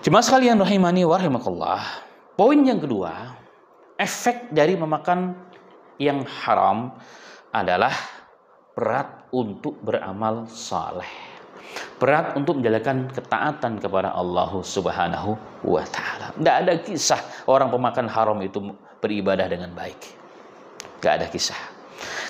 Jemaah sekalian rahimani wa rahimakumullah. Poin yang kedua, efek dari memakan yang haram adalah berat untuk beramal saleh. Berat untuk menjalankan ketaatan kepada Allah Subhanahu wa taala. Tidak ada kisah orang pemakan haram itu beribadah dengan baik. Tidak ada kisah.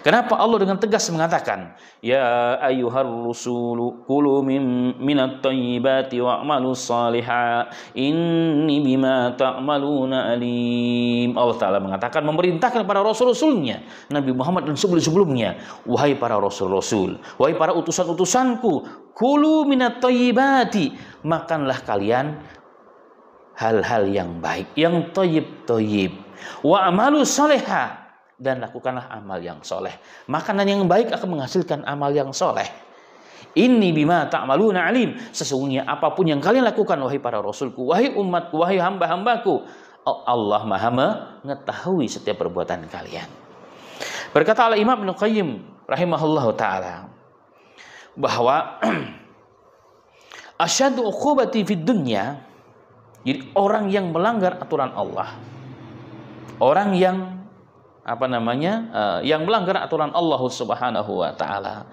Kenapa Allah dengan tegas mengatakan, ya ayyuhar rusulu kulu minat thayyibati wa'malu salihah inni bima ta'maluna alim. Allah Ta'ala mengatakan, memerintahkan para rasul-rasulnya, Nabi Muhammad dan sebelum-sebelumnya, wahai para rasul-rasul, wahai para utusan-utusanku, kulu minat thayyibati, makanlah kalian hal-hal yang baik, yang thayyib, wa'malu salihah, dan lakukanlah amal yang soleh. Makanan yang baik akan menghasilkan amal yang soleh. Inni bima ta'maluna alim. Sesungguhnya apapun yang kalian lakukan, wahai para rasulku, wahai umatku, wahai hamba-hambaku, Allah maha mengetahui setiap perbuatan kalian. Berkata Al-Imam Ibnu Qayyim rahimahullahu ta'ala, bahwa asyaddu uqubati fid dunya, jadi orang yang melanggar aturan Allah, orang yang yang melanggar aturan Allah Subhanahu wa taala,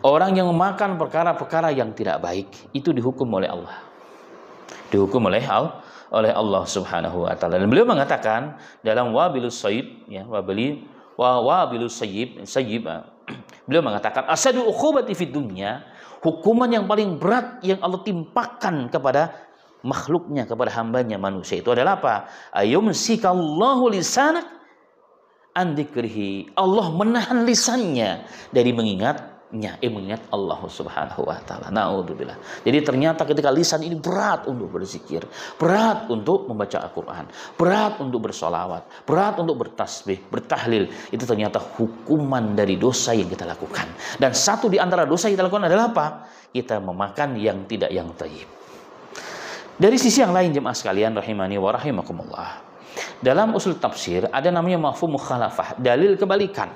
orang yang memakan perkara-perkara yang tidak baik, itu dihukum oleh Allah. Dihukum oleh Allah Subhanahu wa taala. Dan beliau mengatakan dalam Wabilus Sayyib, ya, Wabilus Sayyib, beliau mengatakan asyaddu uqubati fid dunya, hukuman yang paling berat yang Allah timpakan kepada makhluknya, kepada hambanya manusia, itu adalah apa? Ayumsikallahu lisanak andikrihi, Allah menahan lisannya dari mengingat Allah Subhanahu wa taala. Naudzubillah. Jadi ternyata ketika lisan ini berat untuk berzikir, berat untuk membaca Al-Qur'an, berat untuk bersolawat, berat untuk bertasbih, bertahlil, itu ternyata hukuman dari dosa yang kita lakukan. Dan satu di antara dosa yang kita lakukan adalah apa? Kita memakan yang tidak yang thayyib. Dari sisi yang lain jemaah sekalian rahimani wa rahimakumullah, dalam usul tafsir ada namanya mafhum mukhalafah, dalil kebalikan.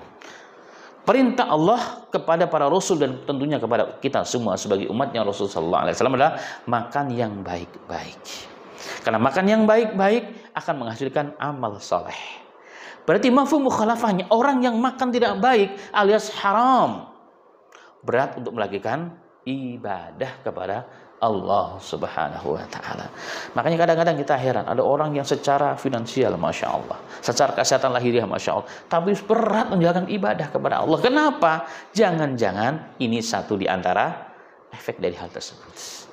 Perintah Allah kepada para rasul dan tentunya kepada kita semua sebagai umatnya Rasul sallallahu alaihi wasallam adalah makan yang baik-baik. Karena makan yang baik-baik akan menghasilkan amal soleh. Berarti mafhum mukhalafahnya, orang yang makan tidak baik alias haram, berat untuk melakukan ibadah kepada Allah Subhanahu wa taala. Makanya kadang-kadang kita heran, ada orang yang secara finansial Masya Allah, secara kesehatan lahiriah Masya Allah, tapi berat menjalankan ibadah kepada Allah. Kenapa? Jangan-jangan ini satu di antara efek dari hal tersebut.